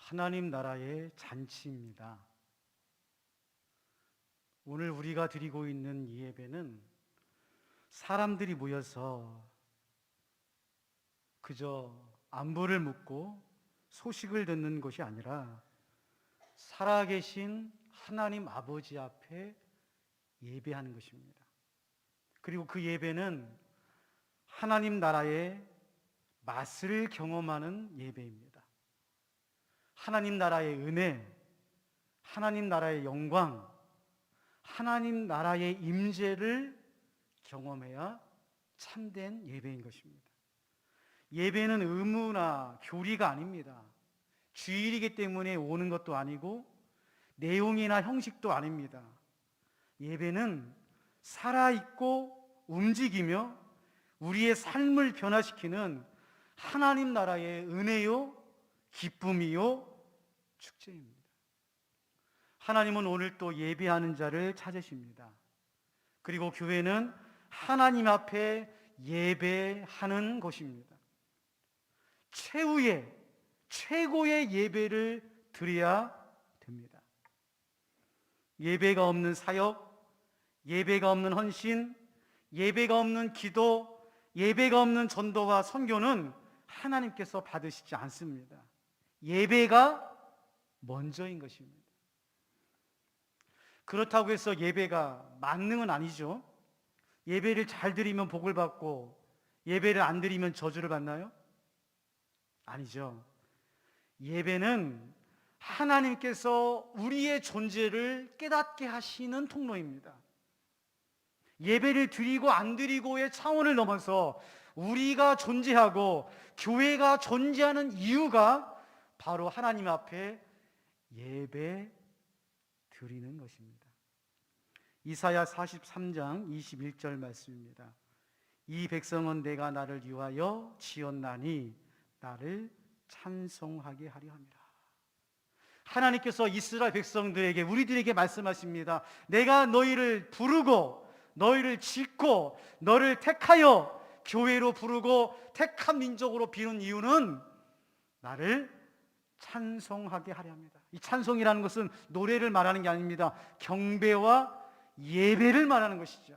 하나님 나라의 잔치입니다. 오늘 우리가 드리고 있는 이 예배는 사람들이 모여서 그저 안부를 묻고 소식을 듣는 것이 아니라 살아계신 하나님 아버지 앞에 예배하는 것입니다. 그리고 그 예배는 하나님 나라의 맛을 경험하는 예배입니다. 하나님 나라의 은혜, 하나님 나라의 영광, 하나님 나라의 임재를 경험해야 참된 예배인 것입니다. 예배는 의무나 교리가 아닙니다. 주일이기 때문에 오는 것도 아니고 내용이나 형식도 아닙니다. 예배는 살아있고 움직이며 우리의 삶을 변화시키는 하나님 나라의 은혜요, 기쁨이요, 축제입니다. 하나님은 오늘 또 예배하는 자를 찾으십니다. 그리고 교회는 하나님 앞에 예배하는 곳입니다. 최고의 예배를 드려야 됩니다. 예배가 없는 사역, 예배가 없는 헌신, 예배가 없는 기도, 예배가 없는 전도와 선교는 하나님께서 받으시지 않습니다. 예배가 먼저인 것입니다. 그렇다고 해서 예배가 만능은 아니죠. 예배를 잘 드리면 복을 받고 예배를 안 드리면 저주를 받나요? 아니죠. 예배는 하나님께서 우리의 존재를 깨닫게 하시는 통로입니다. 예배를 드리고 안 드리고의 차원을 넘어서 우리가 존재하고 교회가 존재하는 이유가 바로 하나님 앞에 예배 드리는 것입니다. 이사야 43장 21절 말씀입니다. 이 백성은 내가 나를 위하여 지었나니 나를 찬송하게 하려 함이라. 하나님께서 이스라엘 백성들에게, 우리들에게 말씀하십니다. 내가 너희를 부르고 너희를 짓고 너를 택하여 교회로 부르고 택한 민족으로 비운 이유는 나를 찬송하게 하려 합니다. 이 찬송이라는 것은 노래를 말하는 게 아닙니다. 경배와 예배를 말하는 것이죠.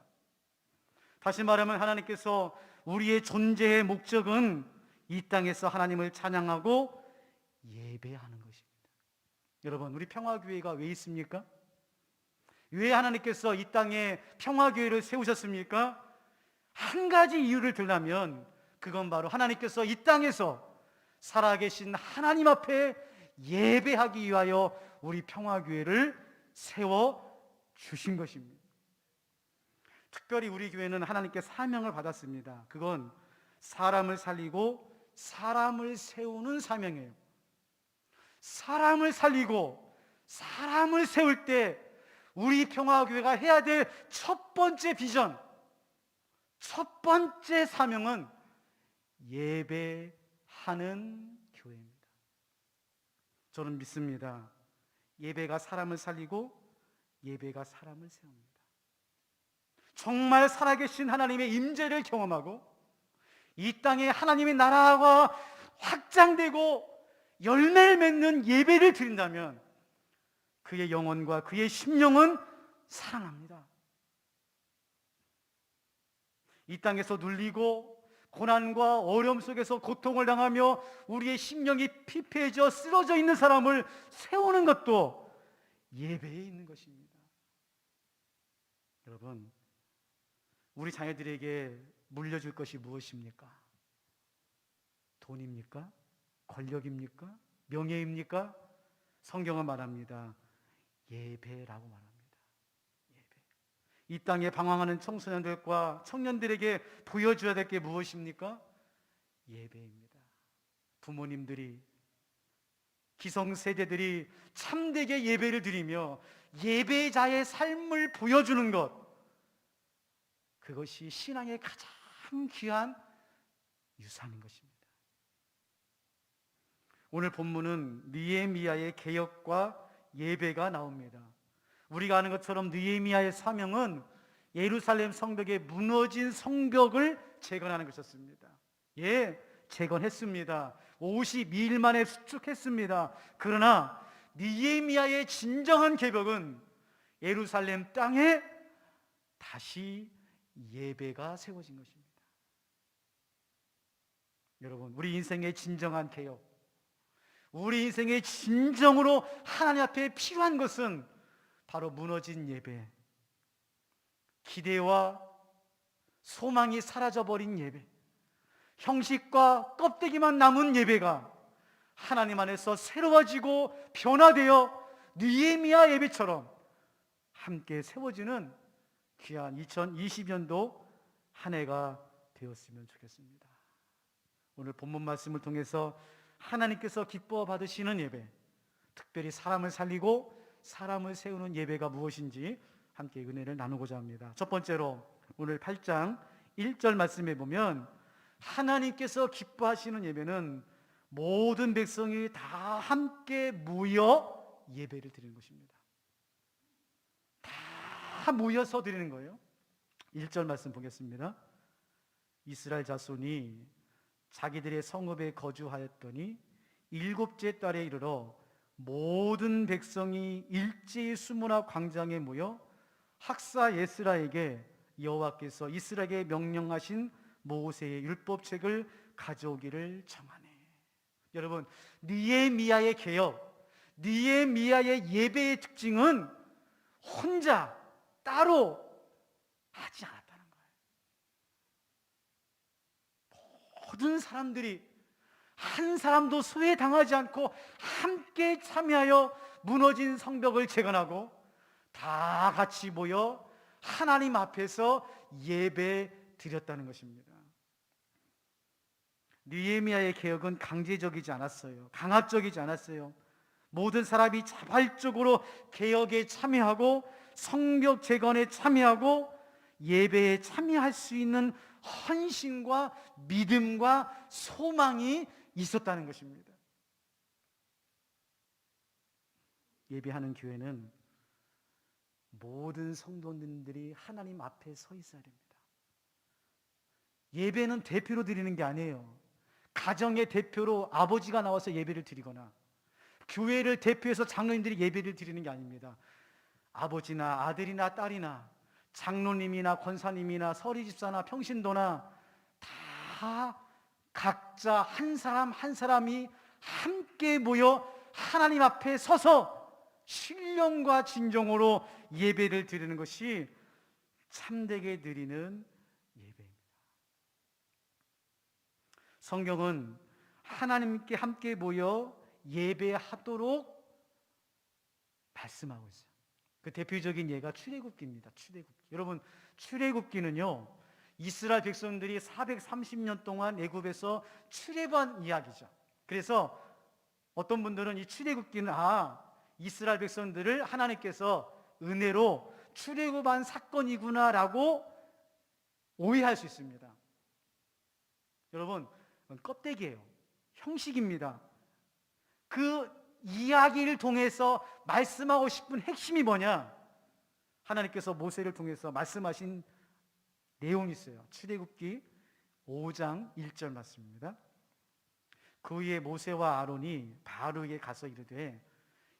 다시 말하면 하나님께서 우리의 존재의 목적은 이 땅에서 하나님을 찬양하고 예배하는 것입니다. 여러분, 우리 평화교회가 왜 있습니까? 왜 하나님께서 이 땅에 평화교회를 세우셨습니까? 한 가지 이유를 들라면 그건 바로 하나님께서 이 땅에서 살아계신 하나님 앞에 예배하기 위하여 우리 평화교회를 세워주신 것입니다. 특별히 우리 교회는 하나님께 사명을 받았습니다. 그건 사람을 살리고 사람을 세우는 사명이에요. 사람을 살리고 사람을 세울 때 우리 평화교회가 해야 될 첫 번째 비전, 첫 번째 사명은 예배하는 교회입니다. 저는 믿습니다. 예배가 사람을 살리고 예배가 사람을 세웁니다. 정말 살아계신 하나님의 임재를 경험하고 이 땅에 하나님의 나라가 확장되고 열매를 맺는 예배를 드린다면 그의 영혼과 그의 심령은 살아납니다. 이 땅에서 눌리고 고난과 어려움 속에서 고통을 당하며 우리의 심령이 피폐해져 쓰러져 있는 사람을 세우는 것도 예배에 있는 것입니다. 여러분, 우리 자녀들에게 물려줄 것이 무엇입니까? 돈입니까? 권력입니까? 명예입니까? 성경은 말합니다. 예배라고 말합니다. 예배. 이 땅에 방황하는 청소년들과 청년들에게 보여줘야 될 게 무엇입니까? 예배입니다. 부모님들이, 기성세대들이 참되게 예배를 드리며 예배자의 삶을 보여주는 것, 그것이 신앙의 가장 귀한 유산인 것입니다. 오늘 본문은 느헤미야의 개혁과 예배가 나옵니다. 우리가 아는 것처럼 느헤미야의 사명은 예루살렘 성벽의 무너진 성벽을 재건하는 것이었습니다. 예, 재건했습니다. 52일 만에 수축했습니다. 그러나 느헤미야의 진정한 개벽은 예루살렘 땅에 다시 예배가 세워진 것입니다. 여러분, 우리 인생의 진정한 개혁, 우리 인생의 진정으로 하나님 앞에 필요한 것은 바로 무너진 예배, 기대와 소망이 사라져버린 예배, 형식과 껍데기만 남은 예배가 하나님 안에서 새로워지고 변화되어 느헤미야 예배처럼 함께 세워지는 귀한 2020년도 한 해가 되었으면 좋겠습니다. 오늘 본문 말씀을 통해서 하나님께서 기뻐 받으시는 예배, 특별히 사람을 살리고 사람을 세우는 예배가 무엇인지 함께 은혜를 나누고자 합니다. 첫 번째로 오늘 8장 1절 말씀에 보면 하나님께서 기뻐하시는 예배는 모든 백성이 다 함께 모여 예배를 드리는 것입니다. 다 모여서 드리는 거예요. 1절 말씀 보겠습니다. 이스라엘 자손이 자기들의 성읍에 거주하였더니 7째 달에 이르러 모든 백성이 일제히 수문화 광장에 모여 학사 에스라에게 여호와께서 이스라엘에게 명령하신 모세의 율법책을 가져오기를 청하네. 여러분, 느헤미야의 개혁, 느헤미야의 예배의 특징은 혼자 따로 하지 않았다는 거예요. 모든 사람들이 한 사람도 소외당하지 않고 함께 참여하여 무너진 성벽을 재건하고 다 같이 모여 하나님 앞에서 예배 드렸다는 것입니다. 느헤미야의 개혁은 강제적이지 않았어요. 강압적이지 않았어요. 모든 사람이 자발적으로 개혁에 참여하고 성벽 재건에 참여하고 예배에 참여할 수 있는 헌신과 믿음과 소망이 있었다는 것입니다. 예배하는 교회는 모든 성도님들이 하나님 앞에 서 있어야 됩니다. 예배는 대표로 드리는 게 아니에요. 가정의 대표로 아버지가 나와서 예배를 드리거나 교회를 대표해서 장로님들이 예배를 드리는 게 아닙니다. 아버지나 아들이나 딸이나 장로님이나 권사님이나 서리집사나 평신도나 다 각자 한 사람 한 사람이 함께 모여 하나님 앞에 서서 신령과 진정으로 예배를 드리는 것이 참되게 드리는 예배입니다. 성경은 하나님께 함께 모여 예배하도록 말씀하고 있어요. 그 대표적인 예가 출애굽기입니다. 출애굽기. 여러분, 출애굽기는요, 이스라엘 백성들이 430년 동안 애굽에서 출애굽한 이야기죠. 그래서 어떤 분들은 이 출애굽기는 이스라엘 백성들을 하나님께서 은혜로 출애굽한 사건이구나라고 오해할 수 있습니다. 여러분, 그건 껍데기예요. 형식입니다. 그 이야기를 통해서 말씀하고 싶은 핵심이 뭐냐? 하나님께서 모세를 통해서 말씀하신 내용이 있어요. 출애굽기 5장 1절 말씀입니다. 그 후에 모세와 아론이 바로에게 가서 이르되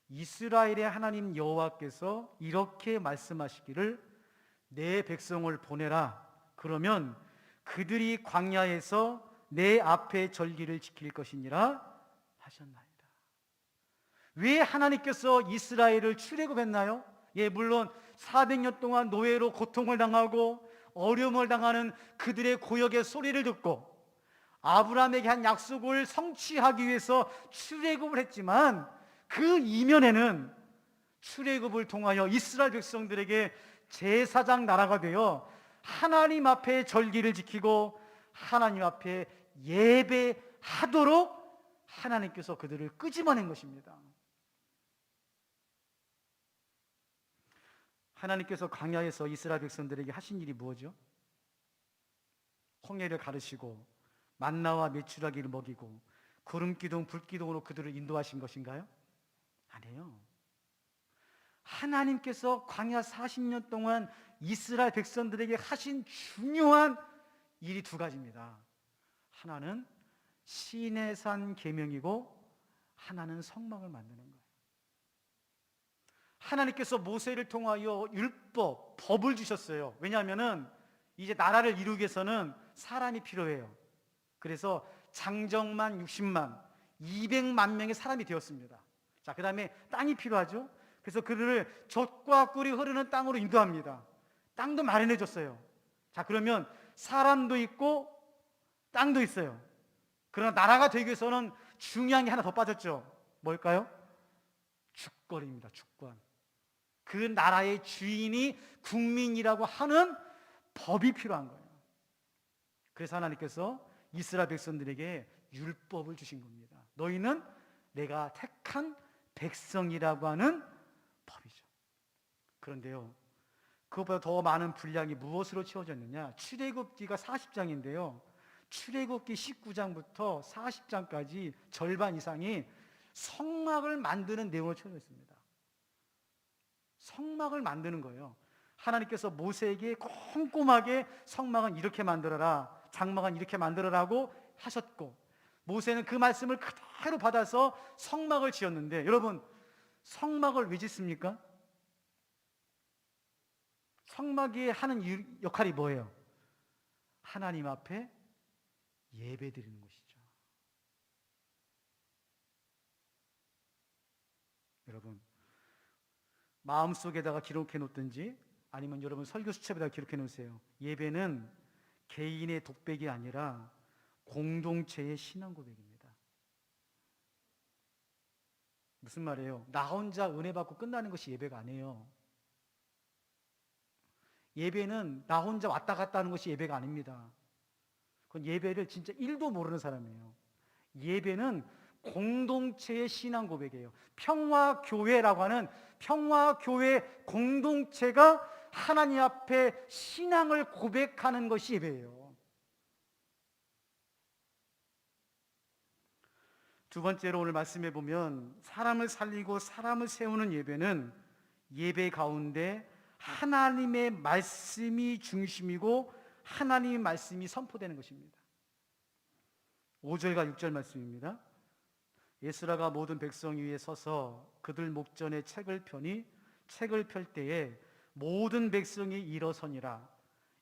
이스라엘의 하나님 여호와께서 이렇게 말씀하시기를 내 백성을 보내라. 그러면 그들이 광야에서 내 앞에 절기를 지킬 것이니라 하셨나이다. 왜 하나님께서 이스라엘을 출애굽했나요? 물론 400년 동안 노예로 고통을 당하고 어려움을 당하는 그들의 고역의 소리를 듣고 아브라함에게 한 약속을 성취하기 위해서 출애굽을 했지만 그 이면에는 출애굽을 통하여 이스라엘 백성들에게 제사장 나라가 되어 하나님 앞에 절기를 지키고 하나님 앞에 예배하도록 하나님께서 그들을 끄집어낸 것입니다. 하나님께서 광야에서 이스라엘 백성들에게 하신 일이 무엇이죠? 홍해를 가르시고 만나와 메추라기를 먹이고 구름기둥 불기둥으로 그들을 인도하신 것인가요? 아니에요. 하나님께서 광야 40년 동안 이스라엘 백성들에게 하신 중요한 일이 두 가지입니다. 하나는 시내산 계명이고 하나는 성막을 만드는 거예요. 하나님께서 모세를 통하여 율법, 법을 주셨어요. 왜냐하면은 이제 나라를 이루기 위해서는 사람이 필요해요. 그래서 장정만 60만, 200만 명의 사람이 되었습니다. 자, 그 다음에 땅이 필요하죠. 그래서 그들을 젖과 꿀이 흐르는 땅으로 인도합니다. 땅도 마련해 줬어요. 자, 그러면 사람도 있고 땅도 있어요. 그러나 나라가 되기 위해서는 중요한 게 하나 더 빠졌죠. 뭘까요? 주권입니다. 주권. 그 나라의 주인이 국민이라고 하는 법이 필요한 거예요. 그래서 하나님께서 이스라엘 백성들에게 율법을 주신 겁니다. 너희는 내가 택한 백성이라고 하는 법이죠. 그런데요, 그것보다 더 많은 분량이 무엇으로 채워졌느냐? 출애굽기가 40장인데요 출애굽기 19장부터 40장까지 절반 이상이 성막을 만드는 내용으로 채워져 있습니다. 성막을 만드는 거예요. 하나님께서 모세에게 꼼꼼하게 성막은 이렇게 만들어라, 장막은 이렇게 만들어라고 하셨고, 모세는 그 말씀을 그대로 받아서 성막을 지었는데, 여러분, 성막을 왜 짓습니까? 성막이 하는 역할이 뭐예요? 하나님 앞에 예배 드리는 것이죠. 여러분, 마음속에다가 기록해 놓든지 아니면 여러분 설교 수첩에다가 기록해 놓으세요. 예배는 개인의 독백이 아니라 공동체의 신앙 고백입니다. 무슨 말이에요? 나 혼자 은혜 받고 끝나는 것이 예배가 아니에요. 예배는 나 혼자 왔다 갔다 하는 것이 예배가 아닙니다. 그건 예배를 진짜 1도 모르는 사람이에요. 예배는 공동체의 신앙 고백이에요. 평화교회라고 하는 평화교회 공동체가 하나님 앞에 신앙을 고백하는 것이 예배예요. 두 번째로 오늘 말씀해 보면, 사람을 살리고 사람을 세우는 예배는 예배 가운데 하나님의 말씀이 중심이고 하나님의 말씀이 선포되는 것입니다. 5절과 6절 말씀입니다. 에스라가 모든 백성 위에 서서 그들 목전에 책을 펴니 책을 펼 때에 모든 백성이 일어서니라.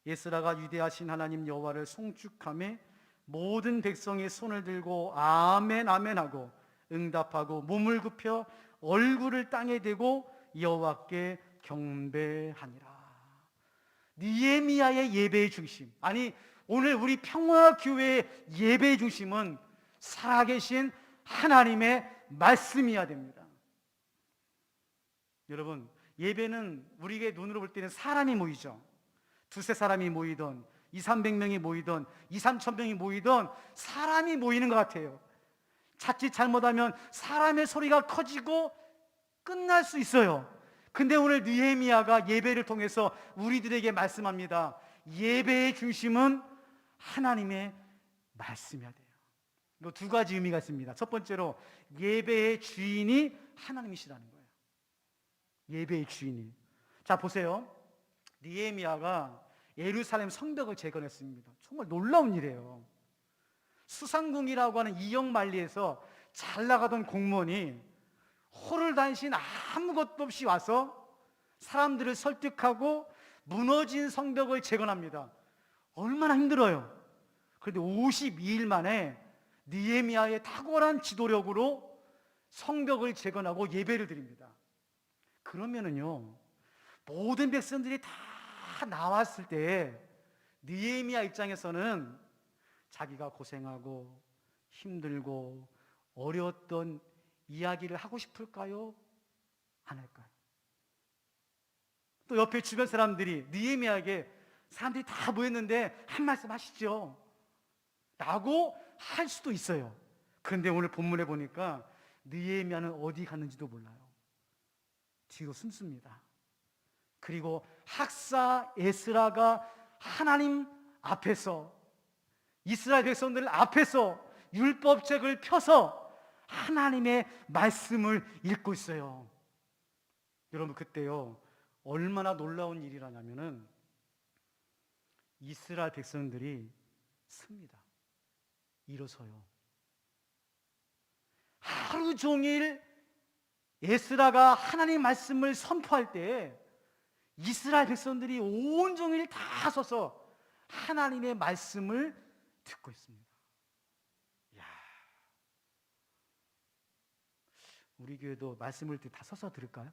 에스라가 위대하신 하나님 여호와를 송축하며 모든 백성이 손을 들고 아멘 아멘 하고 응답하고 몸을 굽혀 얼굴을 땅에 대고 여호와께 경배하니라. 느헤미야의 예배의 중심, 아니 오늘 우리 평화교회의 예배의 중심은 살아계신 하나님의 말씀이어야 됩니다. 여러분, 예배는 우리에게 눈으로 볼 때는 사람이 모이죠. 두세 사람이 모이던 200~300명이 모이던 2~3,000명이 모이던 사람이 모이는 것 같아요. 자칫 잘못하면 사람의 소리가 커지고 끝날 수 있어요. 근데 오늘 느헤미야가 예배를 통해서 우리들에게 말씀합니다. 예배의 중심은 하나님의 말씀이어야 돼요. 이거 두 가지 의미가 있습니다. 첫 번째로 예배의 주인이 하나님이시라는 거예요. 예배의 주인이. 자, 보세요. 느헤미야가 예루살렘 성벽을 재건했습니다. 정말 놀라운 일이에요. 수상궁이라고 하는 이역만리에서 잘 나가던 공무원이 호를단신 아무것도 없이 와서 사람들을 설득하고 무너진 성벽을 재건합니다. 얼마나 힘들어요. 그런데 52일 만에 느헤미야의 탁월한 지도력으로 성벽을 재건하고 예배를 드립니다. 그러면은요, 모든 백성들이 다 나왔을 때 느헤미야 입장에서는 자기가 고생하고 힘들고 어려웠던 이야기를 하고 싶을까요? 안 할까요? 또 옆에 주변 사람들이 느헤미야에게 사람들이 다 모였는데 한 말씀 하시죠 라고 할 수도 있어요. 그런데 오늘 본문에 보니까 느헤미야는 어디 갔는지도 몰라요. 뒤로 숨습니다. 그리고 학사 에스라가 하나님 앞에서 이스라엘 백성들 앞에서 율법책을 펴서 하나님의 말씀을 읽고 있어요. 여러분, 그때요 얼마나 놀라운 일이라냐면은 이스라엘 백성들이 씁니다. 일어서요. 하루 종일 에스라가 하나님 말씀을 선포할 때 이스라엘 백성들이 온종일 다 서서 하나님의 말씀을 듣고 있습니다. 이야, 우리 교회도 말씀을 다 서서 들을까요?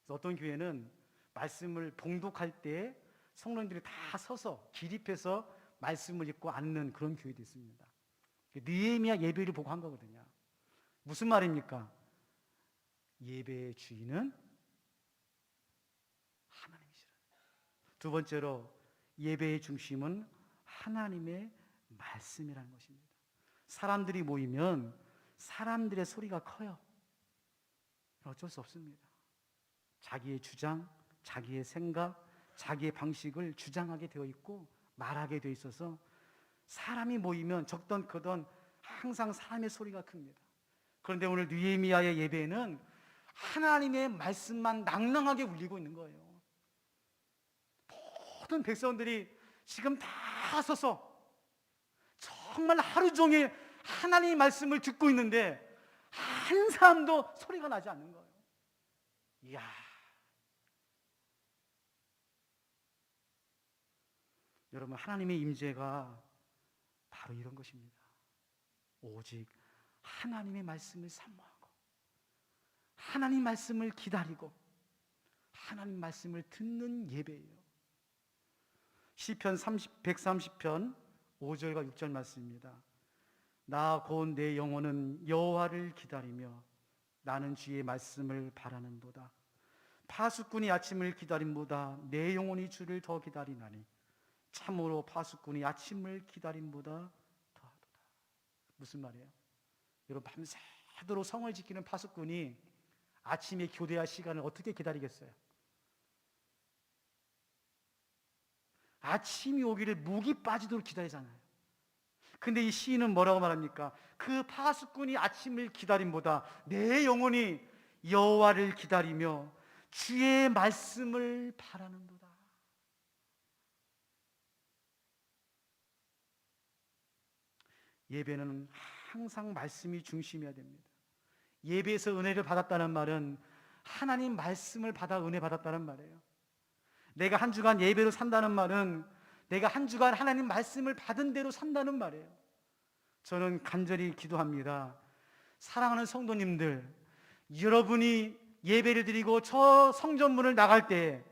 어떤 교회는 말씀을 봉독할 때 성도님들이 다 서서 기립해서 말씀을 읽고 앉는 그런 교회도 있습니다. 느헤미야 예배를 보고 한 거거든요. 무슨 말입니까? 예배의 주인은 하나님이시라. 두 번째로 예배의 중심은 하나님의 말씀이라는 것입니다. 사람들이 모이면 사람들의 소리가 커요. 어쩔 수 없습니다. 자기의 주장, 자기의 생각, 자기의 방식을 주장하게 되어 있고 말하게 되어 있어서 사람이 모이면 적던 크던 항상 사람의 소리가 큽니다. 그런데 오늘 느헤미야의 예배는 하나님의 말씀만 낭낭하게 울리고 있는 거예요. 모든 백성들이 지금 다 서서 정말 하루 종일 하나님의 말씀을 듣고 있는데 한 사람도 소리가 나지 않는 거예요. 이야, 여러분, 하나님의 임재가 바로 이런 것입니다. 오직 하나님의 말씀을 사모하고 하나님 말씀을 기다리고 하나님 말씀을 듣는 예배예요. 시편 130편 5절과 6절 말씀입니다. 나 곧 내 영혼은 여호와를 기다리며 나는 주의 말씀을 바라는도다. 파수꾼이 아침을 기다림보다 내 영혼이 주를 더 기다리나니 참으로 파수꾼이 아침을 기다림보다 더하도다. 무슨 말이에요? 여러분, 밤새도록 성을 지키는 파수꾼이 아침에 교대할 시간을 어떻게 기다리겠어요? 아침이 오기를 목이 빠지도록 기다리잖아요. 근데 이 시인은 뭐라고 말합니까? 그 파수꾼이 아침을 기다림보다 내 영혼이 여호와를 기다리며 주의 말씀을 바라는도다. 예배는 항상 말씀이 중심이어야 됩니다. 예배에서 은혜를 받았다는 말은 하나님 말씀을 받아 은혜 받았다는 말이에요. 내가 한 주간 예배로 산다는 말은 내가 한 주간 하나님 말씀을 받은 대로 산다는 말이에요. 저는 간절히 기도합니다. 사랑하는 성도님들, 여러분이 예배를 드리고 저 성전문을 나갈 때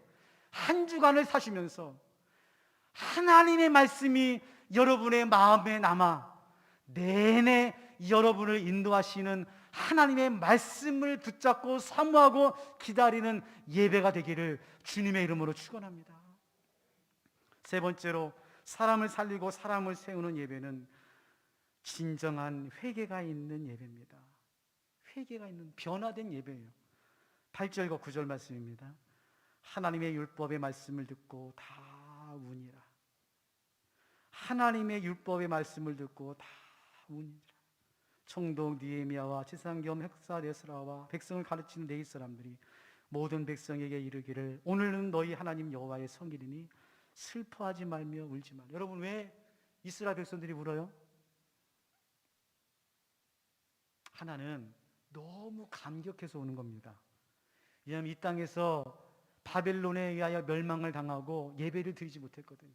한 주간을 사시면서 하나님의 말씀이 여러분의 마음에 남아 내내 여러분을 인도하시는 하나님의 말씀을 붙잡고 사모하고 기다리는 예배가 되기를 주님의 이름으로 축원합니다. 세 번째로 사람을 살리고 사람을 세우는 예배는 진정한 회개가 있는 예배입니다. 회개가 있는 변화된 예배예요. 8절과 9절 말씀입니다. 하나님의 율법의 말씀을 듣고 다 우니라. 하나님의 율법의 말씀을 듣고 다 우니라. 총독 느헤미야와 지상겸 헥사 에스라와 백성을 가르치는 네 사람들이 모든 백성에게 이르기를 오늘은 너희 하나님 여호와의 성일이니 슬퍼하지 말며 울지 말라. 여러분, 왜 이스라엘 백성들이 울어요? 하나는 너무 감격해서 우는 겁니다. 왜냐하면 이 땅에서 바벨론에 의하여 멸망을 당하고 예배를 드리지 못했거든요.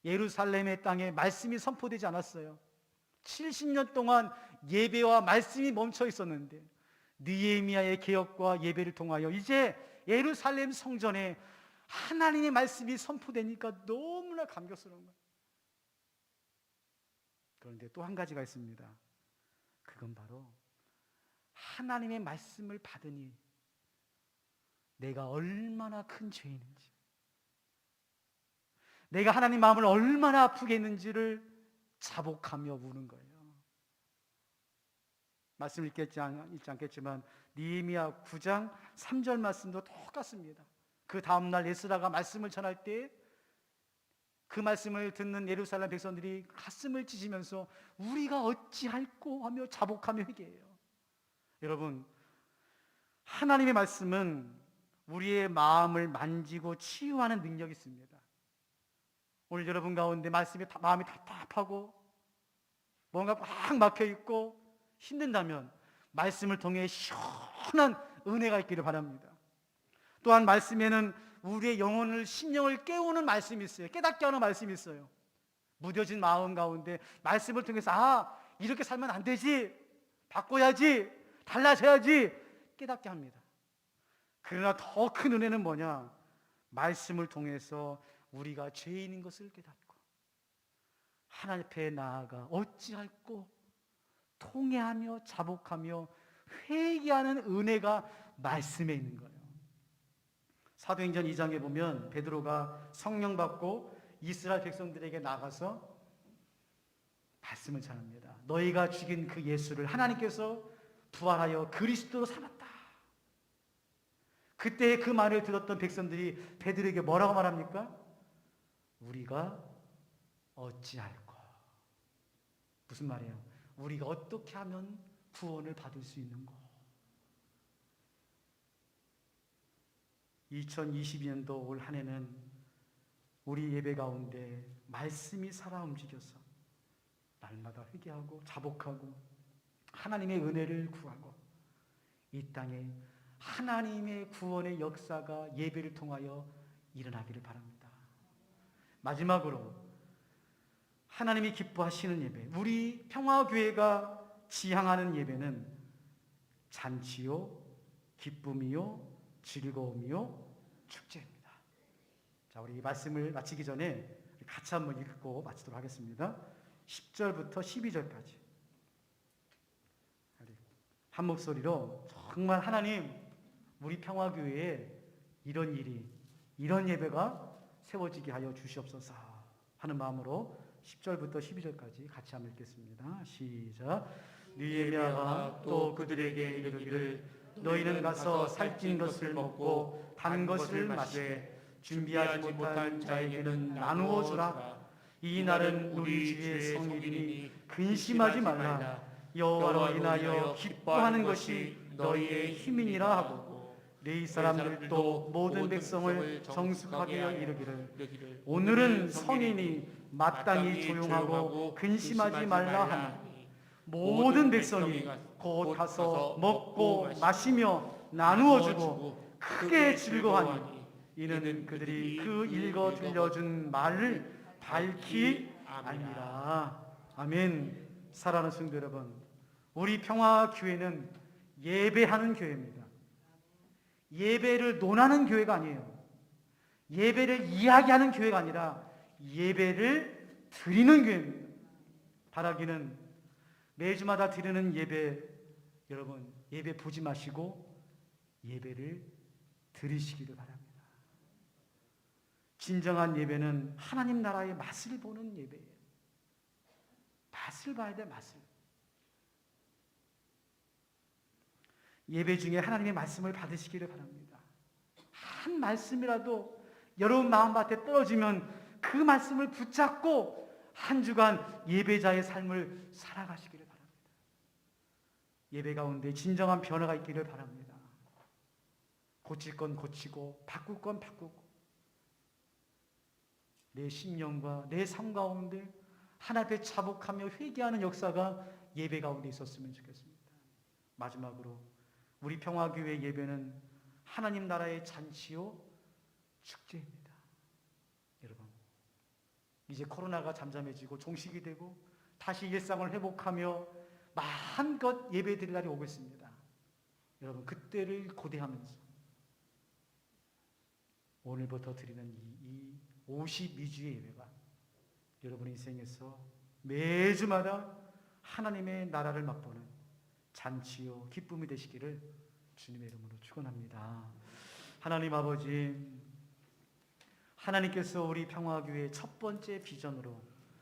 예루살렘의 땅에 말씀이 선포되지 않았어요. 70년 동안 예배와 말씀이 멈춰 있었는데 느헤미야의 개혁과 예배를 통하여 이제 예루살렘 성전에 하나님의 말씀이 선포되니까 너무나 감격스러운 거예요. 그런데 또 한 가지가 있습니다. 그건 바로 하나님의 말씀을 받으니 내가 얼마나 큰 죄인인지, 내가 하나님 마음을 얼마나 아프게 했는지를 자복하며 우는 거예요. 말씀 읽지 않겠지만 느헤미야 9장 3절 말씀도 똑같습니다. 그 다음날 에스라가 말씀을 전할 때 그 말씀을 듣는 예루살렘 백성들이 가슴을 찢으면서 우리가 어찌할꼬 하며 자복하며 회개해요. 여러분, 하나님의 말씀은 우리의 마음을 만지고 치유하는 능력이 있습니다. 오늘 여러분 가운데 마음이 답답하고 뭔가 꽉 막혀 있고 힘든다면 말씀을 통해 시원한 은혜가 있기를 바랍니다. 또한 말씀에는 우리의 영혼을, 심령을 깨우는 말씀이 있어요. 깨닫게 하는 말씀이 있어요. 무뎌진 마음 가운데 말씀을 통해서 이렇게 살면 안 되지, 바꿔야지, 달라져야지 깨닫게 합니다. 그러나 더 큰 은혜는 뭐냐? 말씀을 통해서 우리가 죄인인 것을 깨닫고 하나님 앞에 나아가 어찌할꼬 통회하며 자복하며 회개하는 은혜가 말씀에 있는 거예요. 사도행전 2장에 보면 베드로가 성령 받고 이스라엘 백성들에게 나가서 말씀을 전합니다. 너희가 죽인 그 예수를 하나님께서 부활하여 그리스도로 삼았다. 그때 그 말을 들었던 백성들이 베드로에게 뭐라고 말합니까? 우리가 어찌할꼬. 무슨 말이에요? 우리가 어떻게 하면 구원을 받을 수 있는고? 2022년도 올 한 해는 우리 예배 가운데 말씀이 살아 움직여서 날마다 회개하고 자복하고 하나님의 은혜를 구하고 이 땅에 하나님의 구원의 역사가 예배를 통하여 일어나기를 바랍니다. 마지막으로 하나님이 기뻐하시는 예배, 우리 평화교회가 지향하는 예배는 잔치요, 기쁨이요, 즐거움이요, 축제입니다. 자, 우리 이 말씀을 마치기 전에 같이 한번 읽고 마치도록 하겠습니다. 10절부터 12절까지 한 목소리로 정말 하나님, 우리 평화교회에 이런 일이, 이런 예배가 세워지게 하여 주시옵소서 하는 마음으로 10절부터 12절까지 같이 한번 읽겠습니다. 시작. 느헤미야가 또 그들에게 이르기를 너희는 가서 살찐 것을 먹고 단 것을 마시되 준비하지 못한 자에게는 나누어 주라. 이 날은 우리 주의 성일이니 근심하지 말라. 여호와로 인하여 기뻐하는 것이 너희의 힘이니라 하고 레위 사람들도 모든 백성을 정숙하게 하여 이르기를 오늘은 성인이 마땅히 조용하고 근심하지 말라 하니 모든 백성이 곧 가서 먹고 마시며 나누어 주고 크게 즐거워하니 이는 그들이 그 읽어 들려준 말을 밝히 알리라. 아멘. 사랑하는 성도 여러분, 우리 평화교회는 예배하는 교회입니다. 예배를 논하는 교회가 아니에요. 예배를 이야기하는 교회가 아니라 예배를 드리는 교회입니다. 바라기는 매주마다 드리는 예배, 여러분 예배 보지 마시고 예배를 드리시기를 바랍니다. 진정한 예배는 하나님 나라의 맛을 보는 예배예요. 맛을 봐야 돼, 맛을. 예배 중에 하나님의 말씀을 받으시기를 바랍니다. 한 말씀이라도 여러분 마음밭에 떨어지면 그 말씀을 붙잡고 한 주간 예배자의 삶을 살아가시기를 바랍니다. 예배 가운데 진정한 변화가 있기를 바랍니다. 고칠 건 고치고 바꿀 건 바꾸고 내 심령과 내 삶 가운데 하나님 앞에 자복하며 회개하는 역사가 예배 가운데 있었으면 좋겠습니다. 마지막으로 우리 평화교회 예배는 하나님 나라의 잔치요 축제입니다. 여러분, 이제 코로나가 잠잠해지고 종식이 되고 다시 일상을 회복하며 마음껏 예배 드릴 날이 오고 있습니다. 여러분, 그때를 고대하면서 오늘부터 드리는 이 52주의 예배가 여러분 인생에서 매주마다 하나님의 나라를 맛보는 잔치요 기쁨이 되시기를 주님의 이름으로 축원합니다. 하나님 아버지, 하나님께서 우리 평화교회의 첫 번째 비전으로